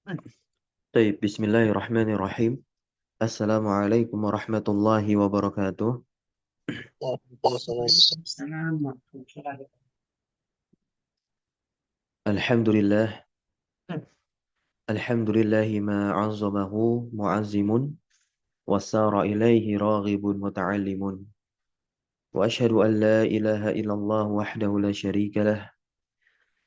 Baik, Bismillahirrahmanirrahim. Assalamualaikum warahmatullahi wabarakatuh. Alhamdulillah, alhamdulillahi ma'azzamahu mu'azzimun, wasara ilaihi raghibun muta'allimun. Wa ashhadu an la ilaha illallah wahdahu la syarika lah,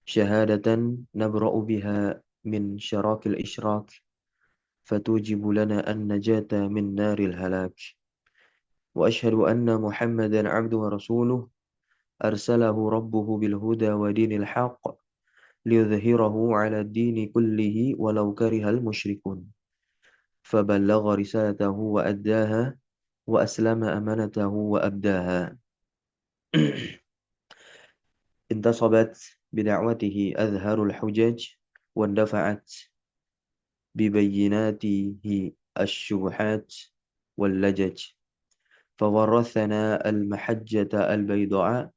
syahadatan nabra'u biha min syarakil isyrak, fatujibu lana an najata min naril halak. Wa ashhadu anna Muhammadan abduhu wa rasuluh, arsalahu rabbuhu bil huda wa dinil haqq, liyudhhirahu 'ala ad-dini kullihi walau karihal musyrikun. فبلغ رسالته وأداها وأسلم أمانته وأبداها. انتصبت بدعوته أزهر الحجج واندفعت ببيناته الشبهات واللجج، فورثنا المحجة البيضاء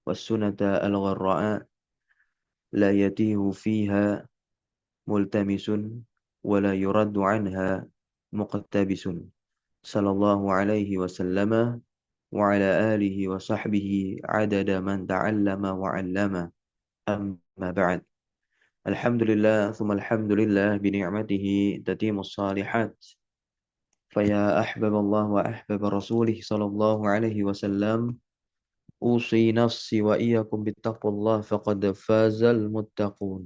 والسنة الغراء، لا يتيه فيها ملتمس ولا يرد عنها مقتبس، صلى الله عليه وسلم وعلى آله وصحبه عدد من تعلم وعلم. أما بعد، الحمد لله ثم الحمد لله بنعمته تتم الصالحات. فيا أحباب الله وأحباب رسوله صلى الله عليه وسلم، أوصي نفسي وإياكم بتقوى الله فقد فاز المتقون،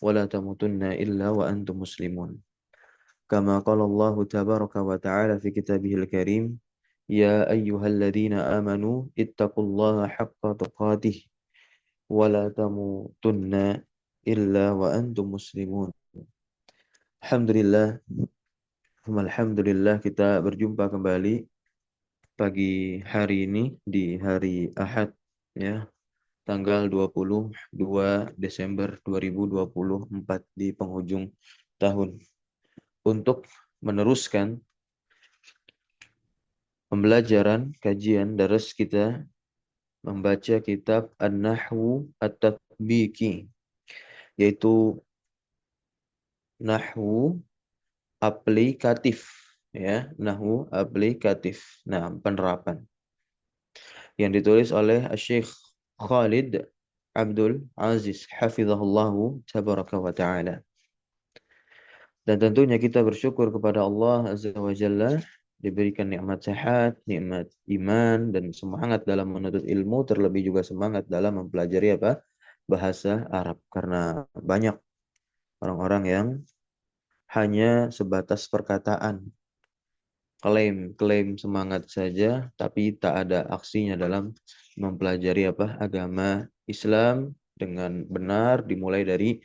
ولا تموتن إلا وأنتم مسلمون. كما قال الله تبارك وتعالى في كتابه الكريم: يا أيها الذين آمنوا اتقوا الله حق تقاته ولا تموتن إلا وأنتم مسلمون. Alhamdulillah, alhamdulillah kita berjumpa kembali pagi hari ini di hari Ahad, ya, tanggal 22 Desember 2024 di penghujung tahun, untuk meneruskan pembelajaran kajian daras kita membaca kitab An-Nahwu At-Tatbiki, yaitu nahwu aplikatif, ya, nahwu aplikatif. Nah, penerapan yang ditulis oleh Syekh Khalid Abdul Aziz hafizahullahu tabaraka wa taala. Dan tentunya kita bersyukur kepada Allah Azza wa Jalla diberikan nikmat sehat, nikmat iman, dan semangat dalam menuntut ilmu, terlebih juga semangat dalam mempelajari bahasa Arab. Karena banyak orang-orang yang hanya sebatas perkataan, klaim semangat saja, tapi tak ada aksinya dalam mempelajari agama Islam dengan benar, dimulai dari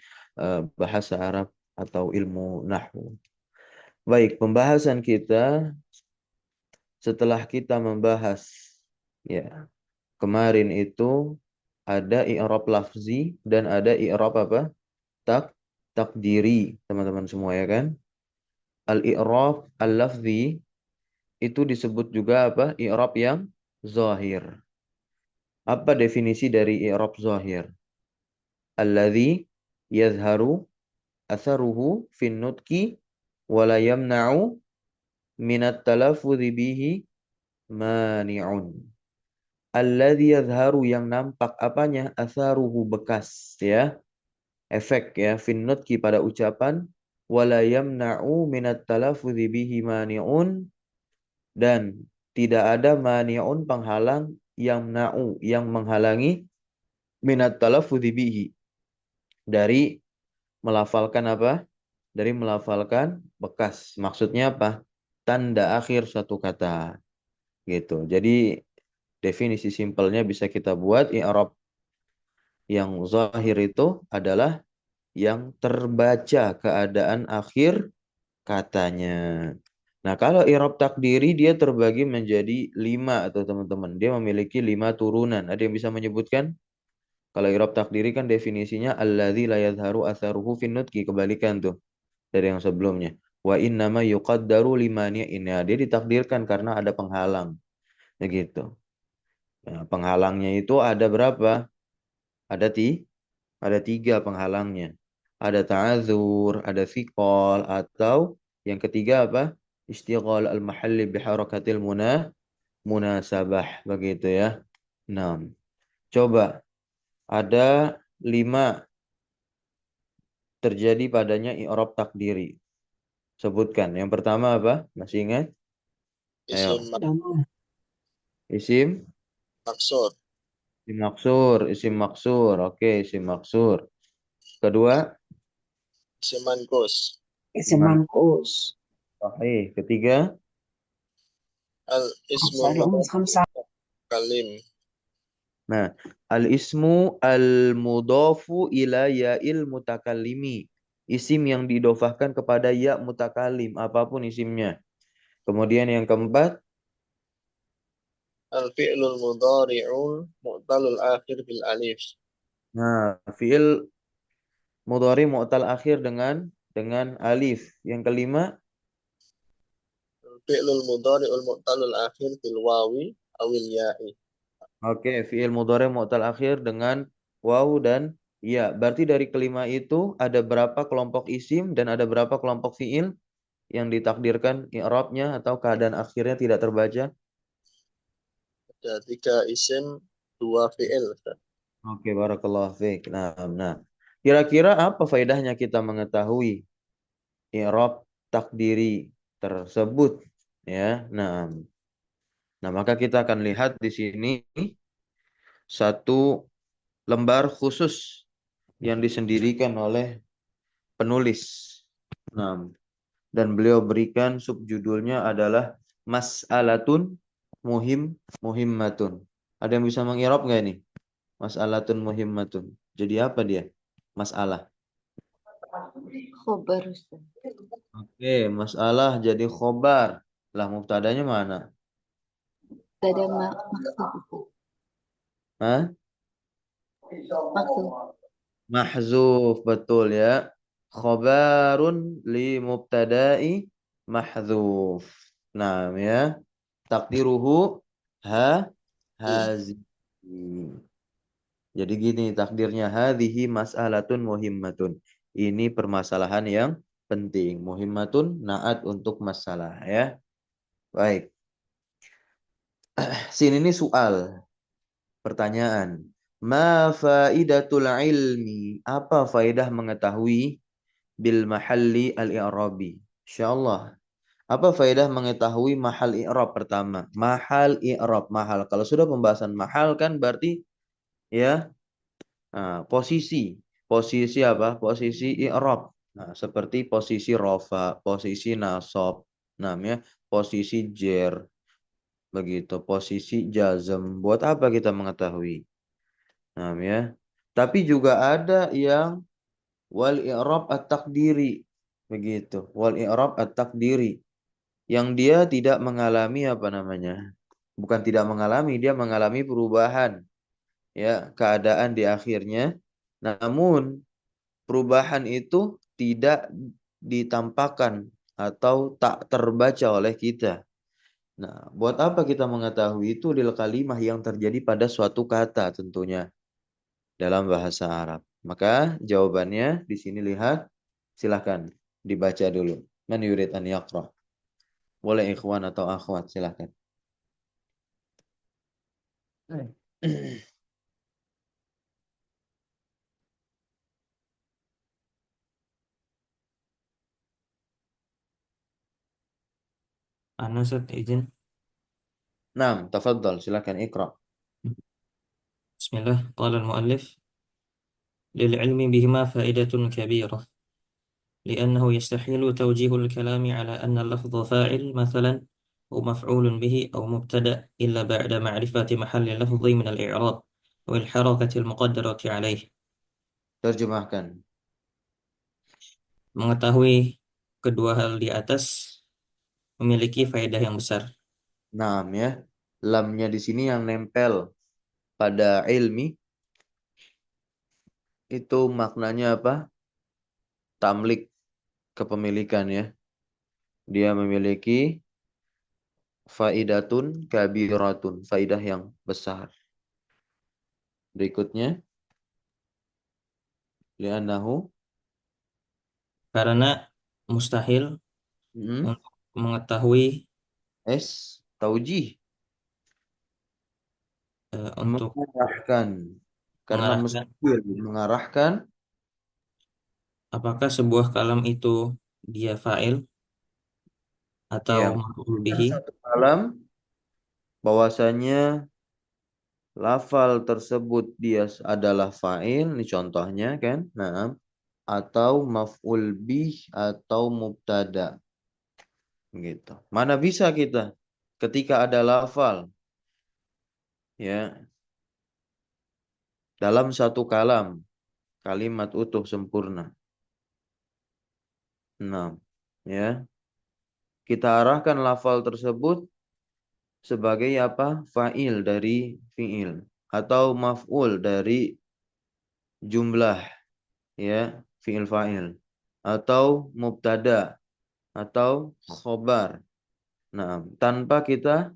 bahasa Arab atau ilmu nahwu. Baik, pembahasan kita setelah kita membahas, ya, kemarin itu ada i'rab lafzi dan ada i'rab takdiri, teman-teman semua, ya kan? Al-i'rab al-lafzi itu disebut juga i'rab yang zahir. Apa definisi dari i'rab zahir? Alladzi yazharu atharuhu fin nutqi wa la yamna'u minat talaffudzi bihi mani'un. Alladzi yazharu, yang nampak apanya? Atharuhu, bekas, ya, efek, ya, fin nutqi, pada ucapan, wa la yamna'u minat talaffudzi bihi mani'un, dan tidak ada mani'un, penghalang, yamna'u, yang menghalangi, minat talaffudzi bihi, dari melafalkan dari melafalkan bekas. Maksudnya apa? Tanda akhir satu kata, gitu. Jadi definisi simpelnya bisa kita buat, i'rab yang zahir itu adalah yang terbaca keadaan akhir katanya. Nah, kalau i'rab takdiri dia terbagi menjadi 5 atau teman-teman. Dia memiliki 5 turunan. Ada yang bisa menyebutkan? Kalau i'rab takdiri kan definisinya alladzi la yadhharu atharuhu fin nutqi, kebalikan tuh dari yang sebelumnya. Wa innama yuqaddaru limani'in, ya, dia ditakdirkan karena ada penghalang. Begitu. Nah, penghalangnya itu ada berapa? Ada 3 penghalangnya. ada ta'adzur, ada thiqal, atau yang ketiga apa? Istighal al-mahalli biharakatil munasabah begitu ya. Nah, coba ada 5 terjadi padanya i'rab takdiri. Sebutkan. Yang pertama apa? Masih ingat? isim Ayo. Isim, maksud, isim maksur, isim maksur. Oke, isim maksur. Kedua, isim mankus, isim sahih. Ketiga, al ismul mutakallim, nah, al-ismu al-mudofu ila ya'il mutakallimi. Isim yang didofahkan kepada ya mutakalim, apapun isimnya. Kemudian yang keempat, al fi'lul mudhari'ul mu'talul akhir bil alif, nah, fi'il mudhari mu'tal akhir dengan alif. Yang kelima, al fi'lul mudhari'ul mu'talul akhir bil wawi awil ya'i. oke, fi'il mudhari mu'tal akhir dengan waw dan ya. Berarti dari kelima itu ada berapa kelompok isim dan ada berapa kelompok fi'il yang ditakdirkan i'rabnya atau keadaan akhirnya tidak terbaca? Ada 3 isim, 2 fi'il. Oke, barakallahu fiik. Nah. Kira-kira apa faedahnya kita mengetahui i'rab takdiri tersebut ya? Nah, maka kita akan lihat di sini satu lembar khusus yang disendirikan oleh penulis. Nah, dan beliau berikan subjudulnya adalah Mas'alatun muhimmatun. Ada yang bisa mengirab nggak ini? Mas'alatun muhimmatun. Jadi apa dia? Masalah. Khobar Ustaz. Oke, masalah jadi khobar. Lah mubtadanya mana? Ada maksud. Hah? Maksud. Mahzuf, betul ya. Khobarun li mubtada'i mahzuf. Nah, ya. Takdiruhu ha hazi. Jadi gini takdirnya hadhihi mas'alatun muhimmatun. Ini permasalahan yang penting. Muhimmatun naat untuk masalah ya. Baik. Sini ini soal, pertanyaan. Ma faidatul ilmi? Apa faidah mengetahui bil mahalli al-i'rabi? Insyaallah. Apa faedah mengetahui mahal i'rab pertama? Mahal i'rab, mahal. Kalau sudah pembahasan mahal kan berarti ya posisi. Posisi apa? Posisi i'rab. Nah, seperti posisi rofa, posisi nasab, namanya posisi jer, begitu. Posisi jazm. Buat apa kita mengetahui? Nah, ya. Tapi juga ada yang wal i'rab at-taqdiri. Begitu. Wal i'rab at-taqdiri yang dia tidak mengalami apa namanya? Bukan tidak mengalami, dia mengalami perubahan ya, keadaan di akhirnya. Namun perubahan itu tidak ditampakkan atau tak terbaca oleh kita. Nah, buat apa kita mengetahui itu lil kalimah yang terjadi pada suatu kata tentunya dalam bahasa Arab. Maka jawabannya di sini lihat, silahkan dibaca dulu. Man yurid an yaqra. Boleh ikhwan atau akhwat, silahkan. Anu Ustaz, izin. Nah, tafadhal, silahkan ikra. Bismillah. Qala al-muallif lil ilmi bihima faidatun kabirah لأنه يستحيل توجيه الكلام على أن اللفظ فاعل مثلا أو مفعول به أو مبتدأ إلا بعد معرفة محل اللفظ من الإعراب والحركة المقدرة عليه. Terjemahkan. Mengetahui kedua hal di atas memiliki faedah yang besar. Nah, ya. Lamnya di sini yang nempel pada ilmi itu maknanya apa? Tamlik, kepemilikan ya. Dia memiliki faidatun kabiratun, faidah yang besar. Berikutnya, li'annahu Karena mustahil Hmm. untuk mengetahui Taujih. untuk Mengarahkan. Karena mengarahkan mustahil mengarahkan. apakah sebuah kalam itu dia fa'il atau Ya, maf'ul kan bihi. satu kalam bahwasanya lafal tersebut dia adalah fa'il, ini contohnya kan. Nah, atau maf'ul bih atau mubtada gitu. Mana bisa kita ketika ada lafal ya dalam satu kalam, kalimat utuh sempurna. Nah, ya. Kita arahkan lafal tersebut sebagai apa? Fa'il dari fi'il atau maf'ul dari jumlah ya, fi'il fa'il atau mubtada atau khobar. Nah, tanpa kita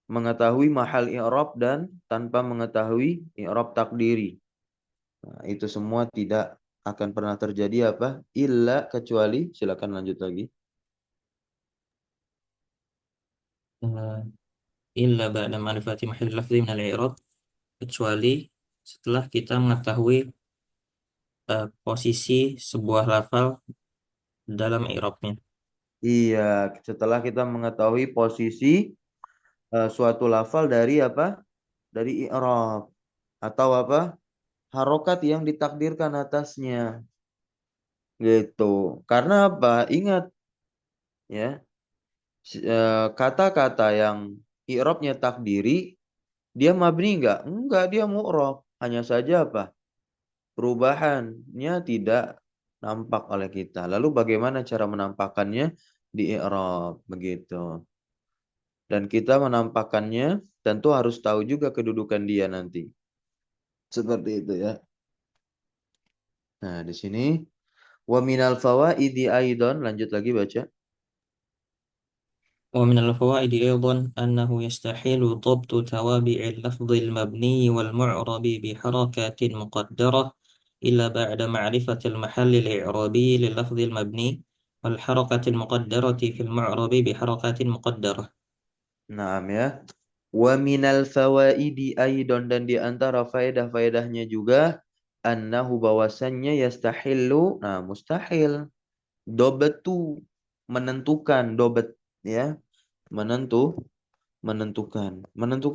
mengetahui mahal i'rab dan tanpa mengetahui i'rab takdiri. Nah, itu semua tidak akan pernah terjadi apa? Illa kecuali, silakan lanjut lagi. eh, illa ba'da ma'rifati mahall lafzi min al-i'rab, kecuali setelah kita mengetahui posisi sebuah lafal dalam i'rabnya. Iya, setelah kita mengetahui posisi suatu lafal dari apa? Dari i'rab atau apa? Harokat yang ditakdirkan atasnya. Gitu. Karena apa? Ingat ya, kata-kata yang i'rabnya takdiri, dia mabni enggak? Enggak, dia mu'rab. Hanya saja apa? Perubahannya tidak nampak oleh kita. Lalu bagaimana cara menampakkannya di i'rab begitu. Dan kita menampakkannya tentu harus tahu juga kedudukan dia nanti. Seperti itu ya. Nah, di sini wa minal fawaidi aidon, lanjut lagi baca. ومن الفوائد أيضا أنه يستحيل ضبط توابع اللفظ المبني والمعرب بحركات مقدرة إلا بعد معرفة المحل الإعرابي لللفظ المبني والحركة المقدرة في المعرب بحركات مقدرة. Naam ya. Wa minal fawaidi aidon, dan di antara faedah-faedahnya juga annahu bahwasannya yastahillu, nah mustahil, dobatu menentukan, dobet ya, menentukan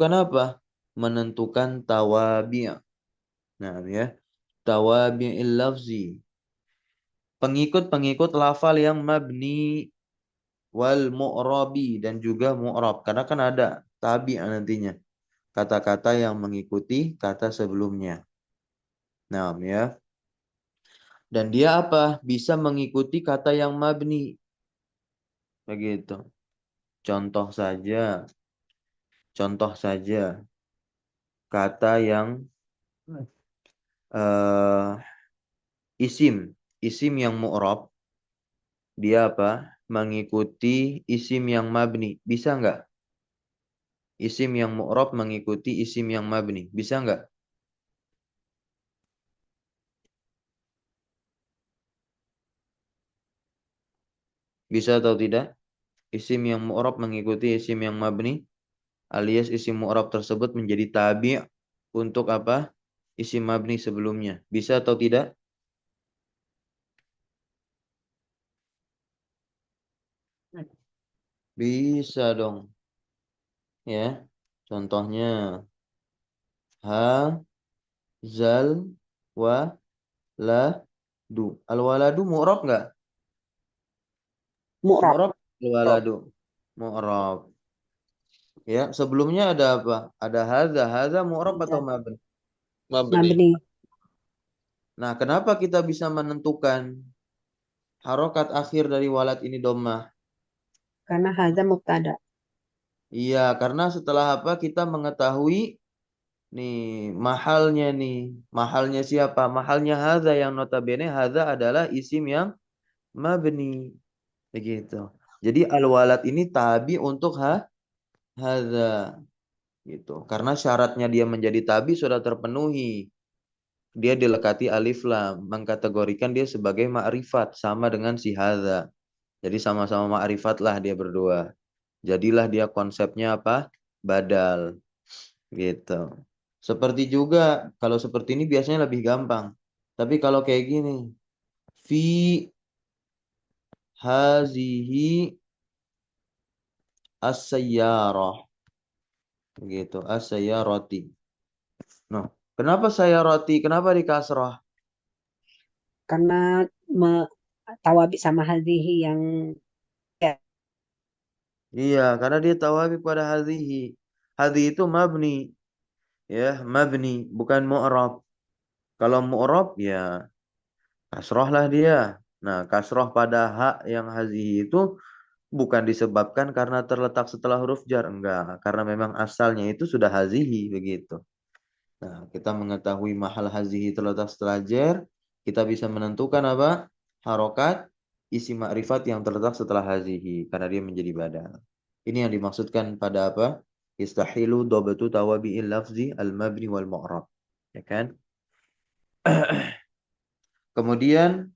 apa? Menentukan tawabi'. Nah ya, tawabi'il lafzi, pengikut-pengikut lafal yang mabni wal mu'rabi dan juga mu'rab, karena kan ada tabi' nantinya, kata-kata yang mengikuti kata sebelumnya. Nah, ya. Dan dia apa? Bisa mengikuti kata yang mabni. Begitu. Contoh saja. Contoh saja. Kata yang eh isim. Isim yang mu'rab. Dia apa? Mengikuti isim yang mabni. Bisa nggak? Isim yang mu'rab mengikuti isim yang mabni. Bisa nggak? Bisa atau tidak? Isim yang mu'rab mengikuti isim yang mabni, alias isim mu'rab tersebut menjadi tabi' untuk apa? Isim mabni sebelumnya. Bisa atau tidak? Bisa dong. Ya. Contohnya ha, zal, wa, la, du. Al-waladu mu'rab nggak? Mu'rab. Mu'rab Rob, al-waladu. Mu'rab. Ya, sebelumnya ada apa? Ada hadza. Hadza mu'rab atau Ada. mabni? mabni. Mabni. Nah, kenapa kita bisa menentukan harokat akhir dari walad ini dhammah? Karena hadza mubtada. Iya, karena setelah apa kita mengetahui nih mahalnya nih. Mahalnya siapa? Mahalnya hadza, yang notabene hadza adalah isim yang mabni. Begitu. Jadi al-walad ini tabi untuk hadza gitu. Karena syaratnya dia menjadi tabi sudah terpenuhi. dia dilekati alif lam, mengkategorikan dia sebagai ma'rifat sama dengan si hadza. Jadi sama-sama ma'rifat lah dia berdua. Jadilah dia konsepnya apa? Badal gitu. Seperti juga kalau seperti ini biasanya lebih gampang. Tapi kalau kayak gini, fi hazihi as-sayyarah gitu, as-sayyarati. Nah, kenapa sayyarati? Kenapa di kasrah? Karena me- tawabi sama hadhihi yang ya, Iya, karena dia tawabi pada hadhihi. Hadhi itu mabni, ya, mabni, bukan mu'rab. Kalau mu'rab ya kasroh lah dia. Nah, kasroh pada hak yang hadhihi itu bukan disebabkan karena terletak setelah huruf jar, enggak, karena memang asalnya itu sudah hazihi begitu. Nah, kita mengetahui mahal hazihi terletak setelah jar, kita bisa menentukan apa? Harokat isi makrifat yang terletak setelah hazihi karena dia menjadi badal. Ini yang dimaksudkan pada apa? Istahilu dobatu tawabi'il lafzi al-mabni wal mu'rab. Ya kan? Kemudian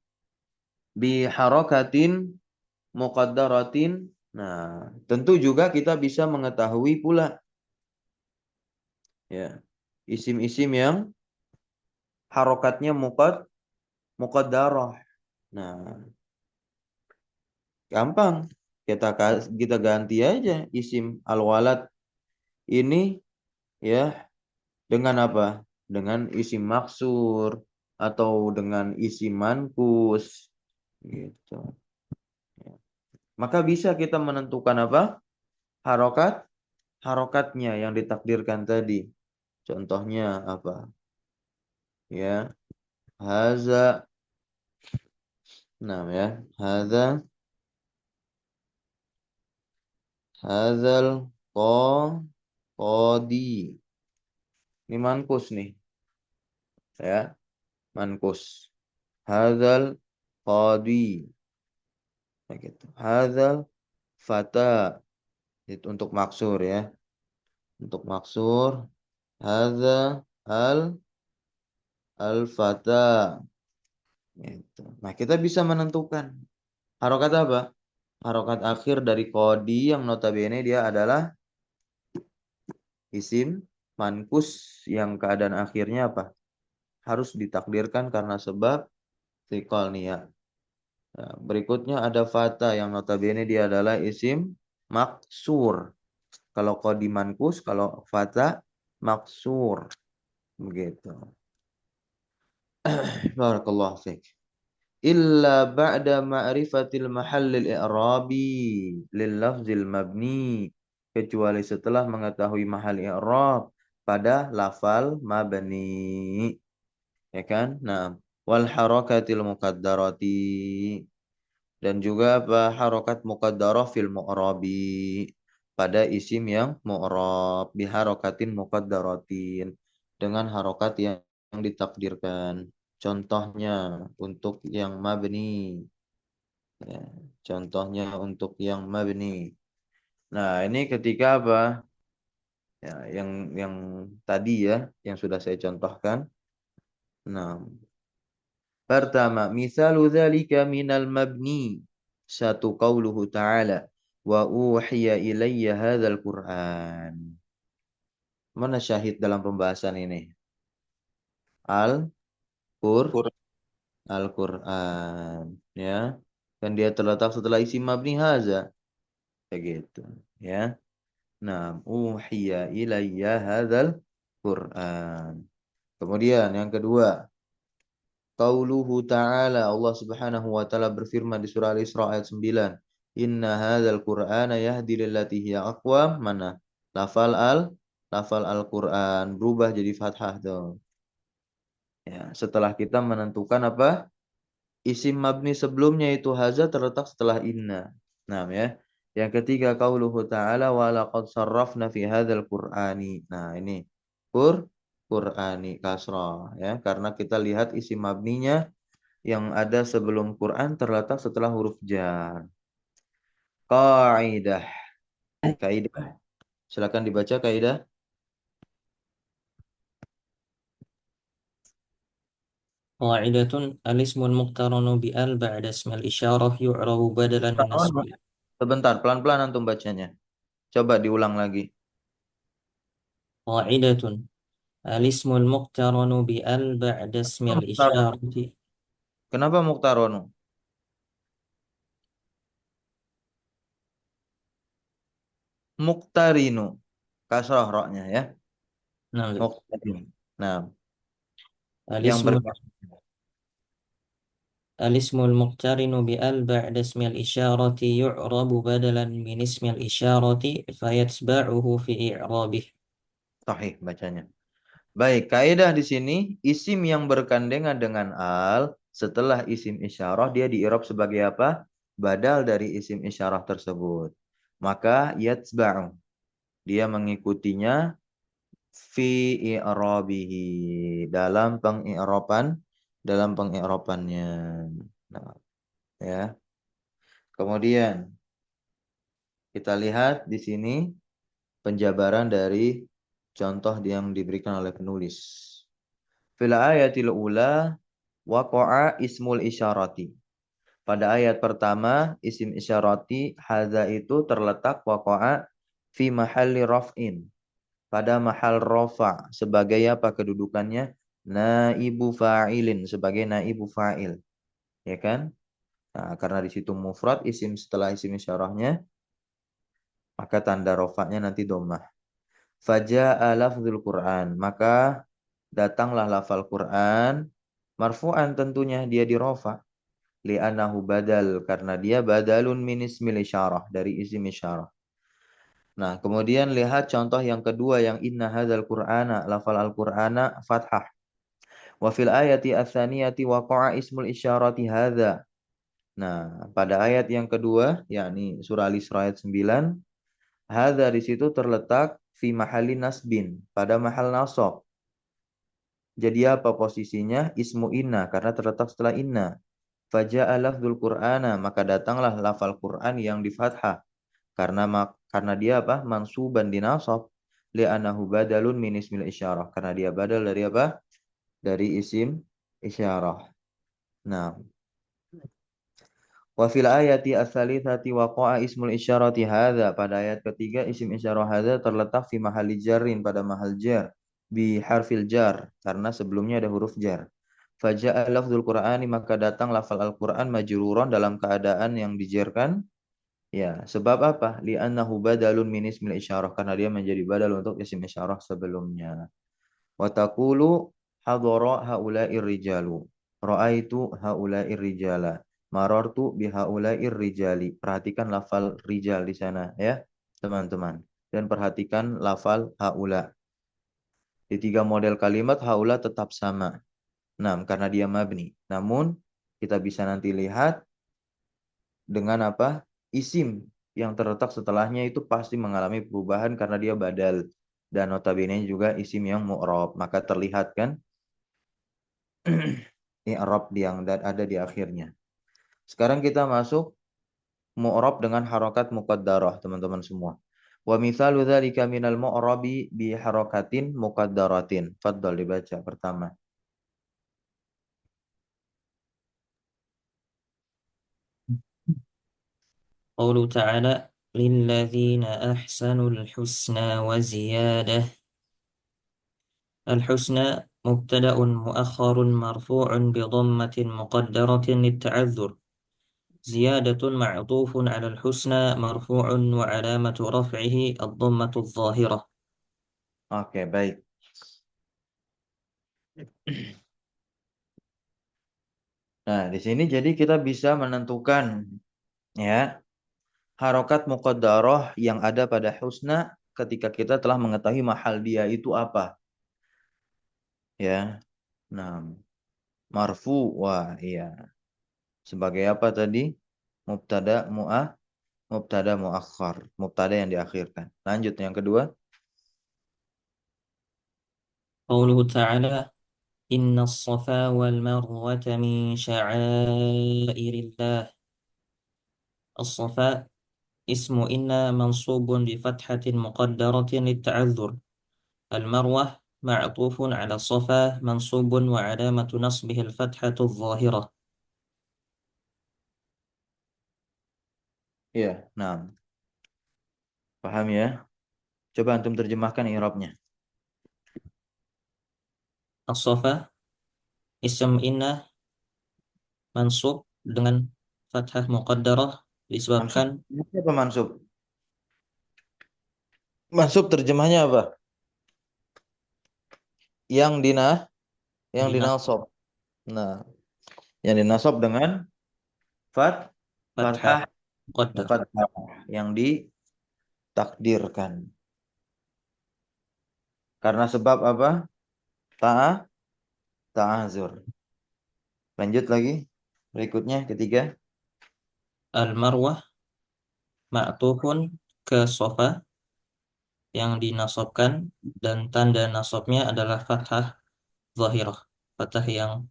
bi harokatin muqaddaratin. Nah, tentu juga kita bisa mengetahui pula ya isim-isim yang harokatnya muqaddarah. Nah, gampang. Kita ganti aja isim al-walad ini ya dengan apa? Dengan isim maksur atau dengan isim mankus gitu. Ya. Maka bisa kita menentukan apa? Harokat harokatnya yang ditakdirkan tadi. Contohnya apa? Ya, haza. Nah, ya. Hazal qadi. Ini mankus nih, ya. Mankus. Hazal qadi. Begitu. Hazal fata. Itu untuk maksur ya. Untuk maksur. Haza al fata. Gitu. Nah, kita bisa menentukan harokat apa? Harokat akhir dari qadi yang notabene dia adalah isim mankus yang keadaan akhirnya apa? Harus ditakdirkan karena sebab sikol nih ya. Nah, berikutnya ada fata yang notabene dia adalah isim maksur. Kalau qadi mankus, kalau fata maksur. Begitu. Barakallahu fiik. Illa ba'da ma'rifatil mahallil i'rabi lil lafzil mabni. Kecuali setelah mengetahui mahal i'rab pada lafal mabni. Ya kan? Nah, wal harakatil muqaddarati dan juga apa harokat muqaddarah fil mu'rabi pada isim yang mu'rab biharokatin muqaddaratin dengan harokat yang ditakdirkan. Contohnya untuk yang mabni, ya. Contohnya untuk yang mabni. Nah, ini ketika apa? Ya, yang tadi ya, yang sudah saya contohkan. Nah, pertama, misalu dzalika minal mabni. Satu qauluhu ta'ala wa uhiya ilayya hadzal Qur'an. Mana syahid dalam pembahasan ini? Al Qur Qur- Al-Qur'an ya. Dan dia terletak setelah isim mabni haza. Begitu ya. Nah, uhiya ilayya hadzal Qur'an. Kemudian yang kedua, qauluhu ta'ala Allah Subhanahu wa taala berfirman di surah Al-Isra ayat 9. Inna hadzal Qur'ana yahdi lillati hiya aqwam. Mana? Lafal al lafal Al-Qur'an berubah jadi fathah tuh. Ya, setelah kita menentukan apa? Isim mabni sebelumnya itu haza terletak setelah inna. Nah, ya. Yang ketiga qauluhu ta'ala wa laqad sarrafna fi hadzal Qur'ani. Nah, ini Qur'ani kasrah ya, karena kita lihat isim mabninya yang ada sebelum Quran terletak setelah huruf jar. Kaidah. Kaidah. Silakan dibaca kaidah. قاعدة الاسم المقترن بأل بعد اسم الإشارة يعرب بدلا من اسم. Sebentar, pelan-pelan antum bacanya. Coba diulang lagi. قاعدة الاسم المقترن بأل بعد اسم الإشارة. Kenapa muktarono? Muktarinu. Kasrah roknya ya. نعم. Muktarinu. Nah, yang الاسم pertama. الاسم المقترن بأل بعد اسم الإشارة يعرب بدلا من اسم الإشارة فيتبعه في إعرابه. Sahih bacanya. Baik, kaidah di sini isim yang bergandengan dengan al setelah isim isyarah dia diirab sebagai apa? Badal dari isim isyarah tersebut. Maka yatsba'u. Dia mengikutinya fi i'rabihi dalam pengirapannya. Nah, ya. Kemudian kita lihat di sini penjabaran dari contoh yang diberikan oleh penulis. Fil ayatil ula waqa'a ismul isyarati. Pada ayat pertama isim isyarati hadza itu terletak waqa'a fi mahalli raf'in. Pada mahal rofa sebagai apa kedudukannya? Naibu fa'ilin sebagai naibu fa'il. Ya kan? Nah, karena di situ mufrad isim setelah isim isyarahnya maka tanda rofanya nanti dhammah. Faja'a lafzul Qur'an, maka datanglah lafal Qur'an marfu'an tentunya dia dirofa li'annahu badal karena dia badalun min ismil isyarah dari isim isyarah. Nah, kemudian lihat contoh yang kedua yang inna hadzal Qur'ana lafal al-Qur'ana fathah. Wa fil ayati ats-tsaniyati waqa'a ismul isyarati hadza. Nah, pada ayat yang kedua yakni surah Al-Isra ayat 9, hadza di situ terletak fi mahalli nasbin, pada mahal nasab. Jadi apa posisinya? Ismu inna karena terletak setelah inna. Faja'a lafdzul Qur'ana, maka datanglah lafal Qur'an yang di fathah. Karena dia apa? Mansuban dinasab. Li'annahu badalun min ismil isyarah. Karena dia badal dari apa? Dari isim isyarah. Nah, wa fil ayati ats-tsalitsati waqa'a ismul isyarati hadza. Pada ayat ketiga isim isyarah hadza terletak fi mahalli jarrin pada mahal jar bi harfil jar karena sebelumnya ada huruf jar. Faja'a lafdzul Qur'ani maka datang lafal Al-Qur'an majruran dalam keadaan yang dijarkan. Ya, sebab apa? Li'annahu badalun min ismil isyarah karena dia menjadi badal untuk isim isyarah sebelumnya. Wa taqulu hadara haula'ir rijalu. Ra'aitu haula'ir rijala. Marartu bihaula'ir rijali. Perhatikan lafal rijal di sana ya, teman-teman. Dan perhatikan lafal haula. Di tiga model kalimat haula tetap sama. Nah, karena dia mabni. Namun kita bisa nanti lihat dengan apa? Isim yang terletak setelahnya itu pasti mengalami perubahan karena dia badal dan notabene juga isim yang mu'rab. Maka terlihat kan i'rab yang ada di akhirnya. Sekarang kita masuk mu'rab dengan harokat muqaddarah, teman-teman semua. Wa mithalu dzalika minal mu'rabi bi harakatin muqaddaratin. Fadhal dibaca pertama. قوله تعالى للذين أحسنوا الحسنى وزيادة. الحسنى مبتدأ مؤخر مرفوع بضمة مقدرة للتعذر. زيادة معطوف على الحسنى مرفوع وعلامة رفعه الضمة الظاهرة. Oke, baik. Nah, di sini jadi kita bisa menentukan ya harokat muqaddarah yang ada pada husna ketika kita telah mengetahui mahal dia itu apa. Ya. Nah, marfu wah iya. Sebagai apa tadi? Mubtada mubtada muakhar, mubtada yang diakhirkan. Lanjut yang kedua. قوله تعالى إن الصفا والمروة من شعائر الله. الصفا اسم إن منصوب بفتحة مقدرة للتعذر. المروة معطوف على الصفا منصوب وعلامة نصبه الفتحة الظاهرة. Ya, nah. Paham ya? Coba antum terjemahkan i'rabnya. الصفا اسم إن mansub dengan fathah muqaddarah Mansub. disebabkan Ini apa mansub? Mansub terjemahnya apa? Yang yang dinas dinasab. Nah, yang dinasab dengan fathah fathah muqaddar. fathah yang ditakdirkan. Karena sebab apa? Ta'a ta'azur. Lanjut lagi. Berikutnya ketiga. Al-marwah ma'tufun ke sofa yang dinasabkan dan tanda nasabnya adalah fathah zahirah, fathah yang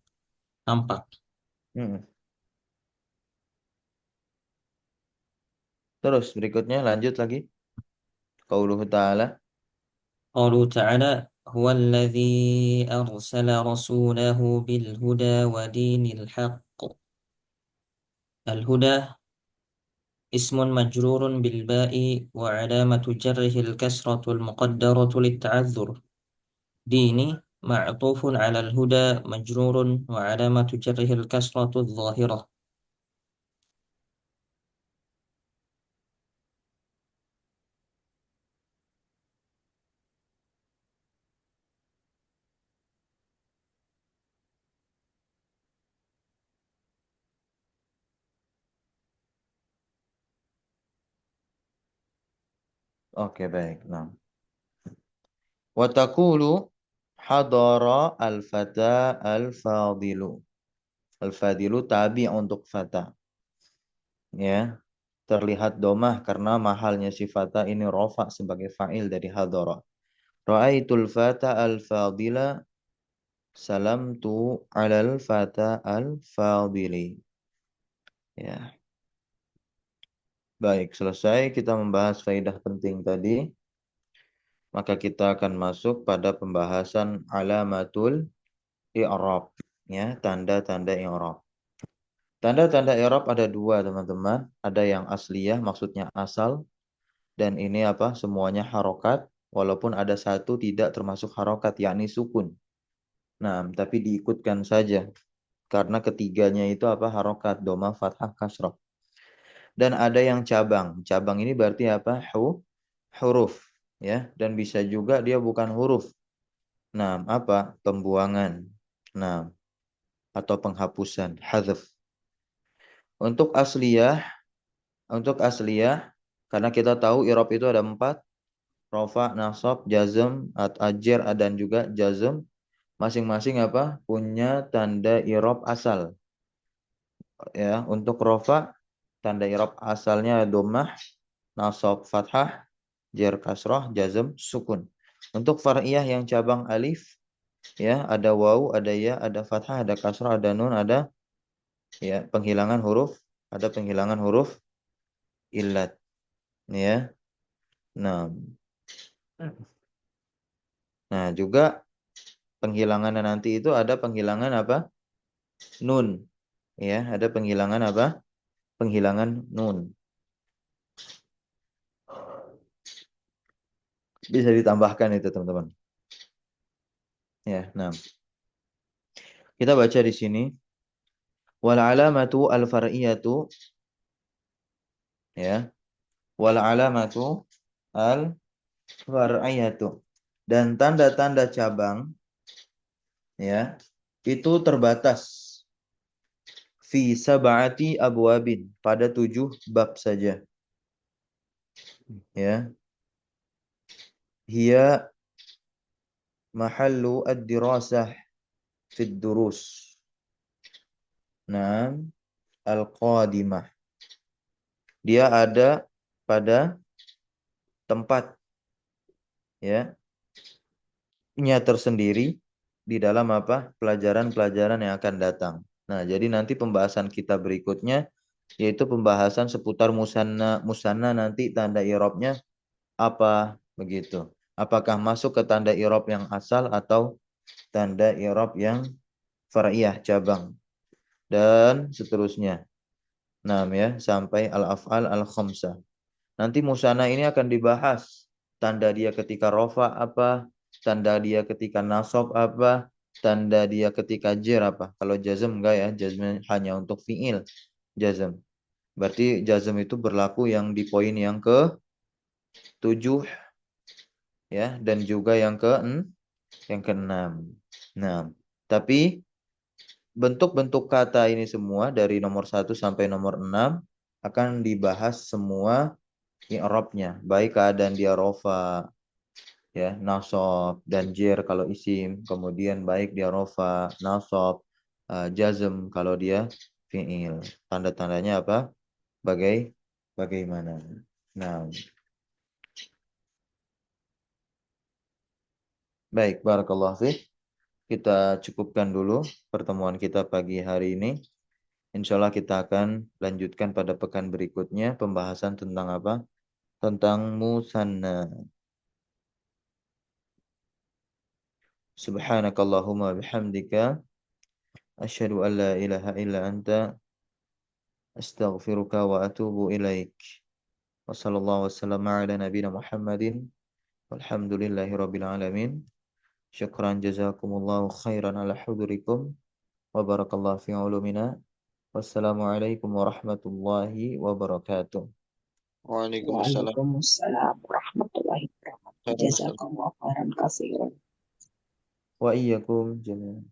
nampak. Hmm. Terus berikutnya lanjut lagi. Qauluhu ta'ala. Qalu ta'ala huwa alladhi arsala rasulahu bil huda wa dinil haqq. Al-huda ismun majrurun bil ba'i wa alamatu jarrihi al-kasratu al-muqaddaratu lit-ta'adzur. Dini ma'tufun 'ala al-huda majrurun wa alamatu jarrihi al-kasratu adh-dhahirah. Oke, baik. Nah. Wa taqulu hadara al-fata al-fadilu. Al-fadilu tabi untuk fata. Ya. Terlihat domah karena mahalnya si fata ini rofa sebagai fa'il dari hadara. Ra'aitul fata al-fadila salamtu alal fata al-fadili. Ya. Baik, selesai kita membahas faedah penting tadi. Maka kita akan masuk pada pembahasan alamatul i'rab. Ya, tanda-tanda i'rab. Tanda-tanda i'rab ada dua, teman-teman. Ada yang asliyah, maksudnya asal. Dan ini apa? Semuanya harokat. Walaupun ada satu tidak termasuk harokat, yakni sukun. Nah, tapi diikutkan saja. Karena ketiganya itu apa? Harokat, doma, fathah, kasroh. Dan ada yang cabang. Cabang ini berarti apa? Huruf. Ya, dan bisa juga dia bukan huruf. Nah, apa? Pembuangan. Nah, atau penghapusan. Hadzf. Untuk asliyah, karena kita tahu i'rab itu ada 4, rofa, nasab, jazm, ajer, dan juga jazm. Masing-masing apa? Punya tanda i'rab asal. Ya, untuk rofa tanda i'rab asalnya dhammah, nasab fathah, jar kasrah, jazm sukun. Untuk far'iyah yang cabang alif, ya, ada waw, ada ya, ada fathah, ada kasrah, ada nun, ada ya penghilangan huruf, illat, ya. Nah, nah juga penghilangan nanti itu ada penghilangan apa? Nun. Ya, ada penghilangan apa? Penghilangan nun. Bisa ditambahkan itu, teman-teman. Ya, nah. Kita baca di sini. Wal alamatu al far'iyatu, ya. Wal alamatu al far'iyatu. Dan tanda-tanda cabang, ya, itu terbatas fi sab'ati abwabin, pada 7 bab saja. Ya. Hiya mahallu ad-dirasah fid durus. Nah, al-qadimah. Dia ada pada tempat, ya, nya tersendiri di dalam apa? Pelajaran-pelajaran yang akan datang. Nah, jadi nanti pembahasan kita berikutnya yaitu pembahasan seputar musanna. Musanna nanti tanda i'rabnya apa begitu. Apakah masuk ke tanda i'rab yang asal atau tanda i'rab yang far'iyah, cabang. Dan seterusnya. Nah, ya, sampai al-af'al al-khamsah. Nanti musana ini akan dibahas. Tanda dia ketika rofa apa, tanda dia ketika nasab apa, tanda dia ketika jer apa. Kalau jazm enggak ya, jazm hanya untuk fi'il jazm. Berarti jazm itu berlaku yang di poin yang ke-7 ya, dan juga yang ke-6. Nah, tapi bentuk-bentuk kata ini semua dari nomor 1 sampai nomor 6 akan dibahas semua i'rabnya, baik keadaan dia rofa, ya, nasab dan jer kalau isim, kemudian baik dia rofa, nasab, jazm kalau dia fi'il. Tanda-tandanya apa? Bagaimana? Nah, baik, barakallahu fiik. Kita cukupkan dulu pertemuan kita pagi hari ini. Insya Allah kita akan lanjutkan pada pekan berikutnya pembahasan tentang apa? Tentang musanna. Subhanakallahumma bihamdika asyhadu an la ilaha illa anta astaghfiruka wa atubu ilaik. Wa sallallahu wasallam ala nabiyina Muhammadin walhamdulillahi rabbil alamin. Syukran jazakumullahu khairan ala hudurikum wa barakallahu fi ulumina. Wassalamualaikum warahmatullahi wabarakatuh. Waalaikumsalam. Waalaikumsalam warahmatullahi wabarakatuh. Khairan. Jazakallahu khairan katsiran. Wa iyyakum jami'an.